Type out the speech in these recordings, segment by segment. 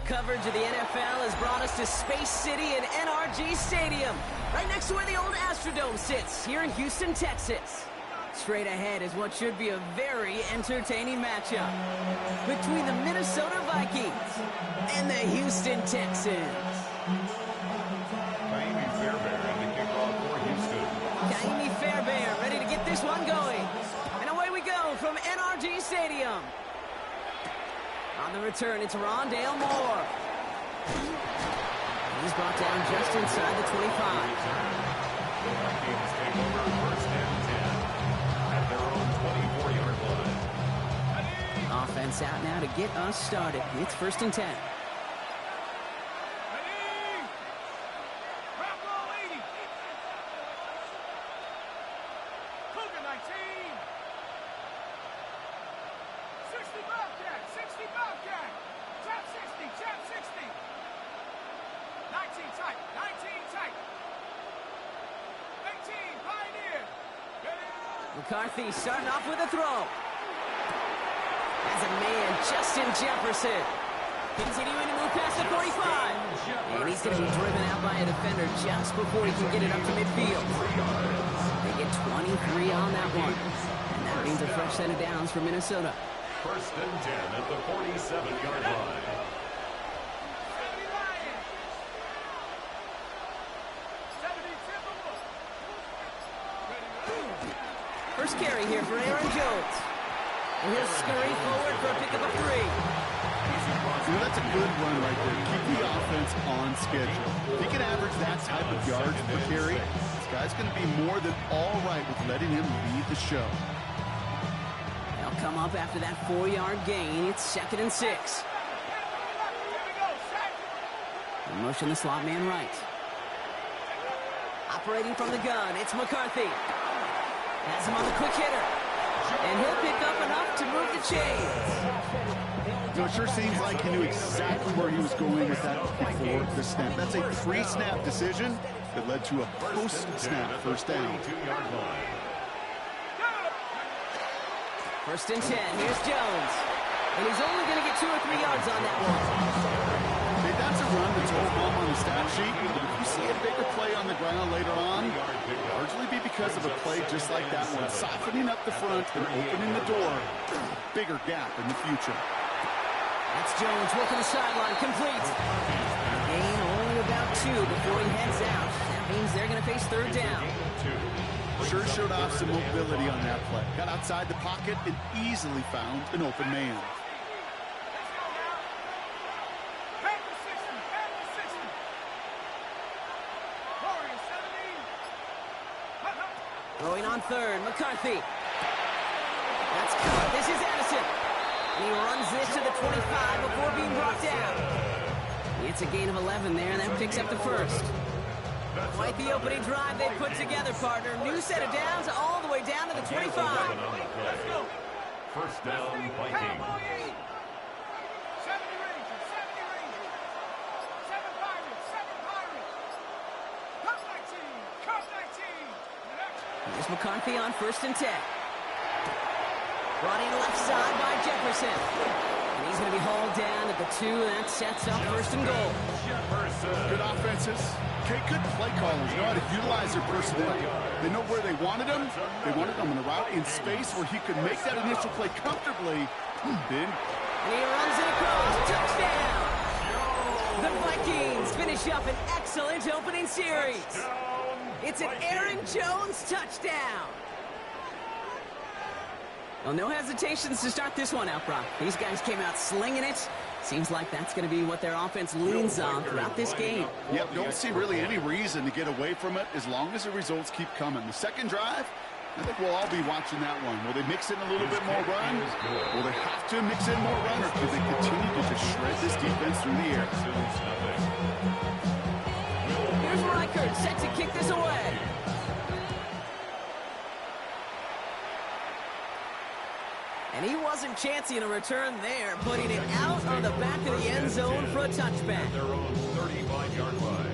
Our coverage of the NFL has brought us to Space City and NRG Stadium, right next to where the old Astrodome sits, here in Houston, Texas. Straight ahead is what should be a very entertaining matchup between the Minnesota Vikings and the Houston Texans. Kaimi Fairbairn ready to get this one going. And away we go from NRG Stadium. On the return, it's Rondale Moore. He's brought down just inside the 25. The Vikings take over first and 10 at their own 24-yard line. Offense out now to get us started. It's first and 10. McCarthy starting off with a throw. As a man, Justin Jefferson. Continuing to move past the 45. And he's going to be driven out by a defender just before he can get it up to midfield. They get 23 on that one. And that means a fresh set of downs for Minnesota. First and 10 at the 47-yard line. First carry here for Aaron Jones. And he'll scurry forward for a pickup of 3. That's a good run right there. Keep the offense on schedule. If he can average that type of yards per carry, this guy's going to be more than all right with letting him lead the show. They'll come up after that 4-yard gain. It's second and 6. In motion, the slot man right. Operating from the gun, it's McCarthy. Has him on the quick hitter. And he'll pick up enough to move the chains. You know, it sure seems like he knew exactly where he was going with that before the snap. That's a pre-snap decision that led to a post-snap first down. First and 10. Here's Jones. And he's only going to get 2 or 3 yards on that one. Hey, that's a run that's all bump on the stat sheet. But if you see a bigger play on the ground later on, it'll largely be because of a play just like that one, softening up the front and opening the door. Bigger gap in the future. That's Jones working the sideline, complete. Gain only about 2 before he heads out. That means they're going to face third down. Sure showed off some mobility on that play. Got outside the pocket and easily found an open man. Throwing on third, McCarthy. That's caught. This is Addison. And he runs this to the 25 before being brought down. It's a gain of 11 there, and that picks up the first. Quite the opening drive they put together, partner. New set of downs all the way down to the 25. First down, Vikings. Here's McCarthy on first and 10. Brought in left side by Jefferson. And he's going to be hauled down at the 2, and that sets up first and goal. Good offenses. Okay, good play callers. Know how to utilize their personnel. They know where they wanted them. They wanted them in a route in space where he could make that initial play comfortably. Then, and he runs it across. Touchdown! The Vikings finish up an excellent opening series. It's an Aaron Jones touchdown. Well, no hesitations to start this one out, Brock. These guys came out slinging it. Seems like that's going to be what their offense leans on throughout this game. Yep, don't see really any reason to get away from it as long as the results keep coming. The second drive, I think we'll all be watching that one. Will they mix in a little bit more run? Will they have to mix in more run, or do they continue to just shred this defense through the air? Here's Reichert set to kick this away. And he wasn't chancing a return there, putting it out on the back of the end zone for a touchback. Their own 35-yard line.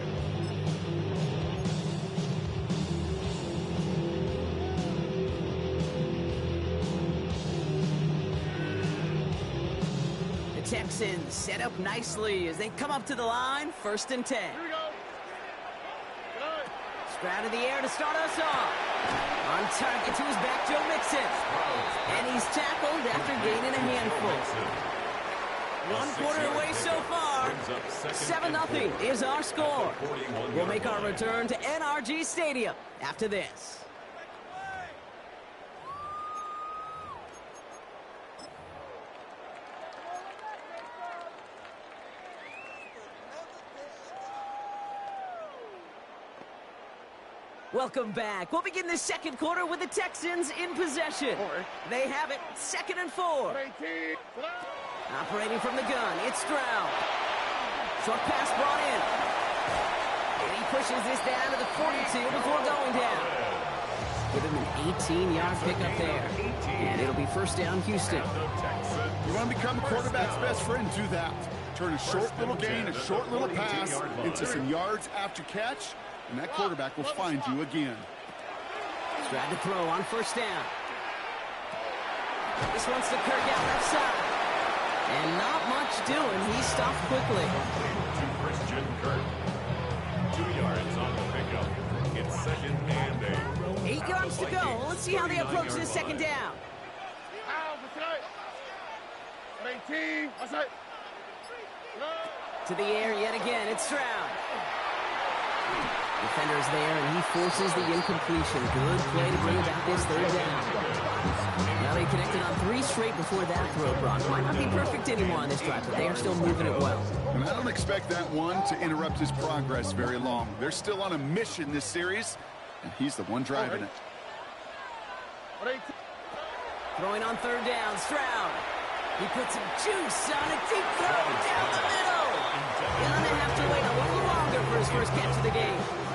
Texans set up nicely as they come up to the line, 1st and 10. Stroud in the air to start us off. On target to his back, Joe Mixon. And he's tackled after gaining a handful. 1 quarter away so far. 7-0 is our score. We'll make our return to NRG Stadium after this. Welcome back. We'll begin the second quarter with the Texans in possession. They have it, 2nd and 4. Operating from the gun, it's Stroud. Short pass brought in. And he pushes this down to the 42 before going down. Give him an 18-yard pickup there. And it'll be 1st down, Houston. You want to become a quarterback's best friend, do that. Turn a short little gain, a short little pass into some yards after catch, and that quarterback will find you again. Stroud to throw on 1st down. This one's to Kirk out left side. And not much doing. He stopped quickly. To Christian Kirk. 2 yards on the pickup. It's 2nd and 8. 8 yards to go. Let's see how they approach this 2nd down. To the air yet again. It's Stroud. Defender's there, and he forces the incompletion. Good play to bring about this 3rd down. Now they connected on 3 straight before that throw, Brock. Might not be perfect anymore on this drive, but they are still moving it well. And I don't expect that one to interrupt his progress very long. They're still on a mission this series, and he's the one driving it. Throwing on 3rd down, Stroud. He puts some juice on a deep throw down the middle. Gonna have to wait a little longer for his first catch of the game.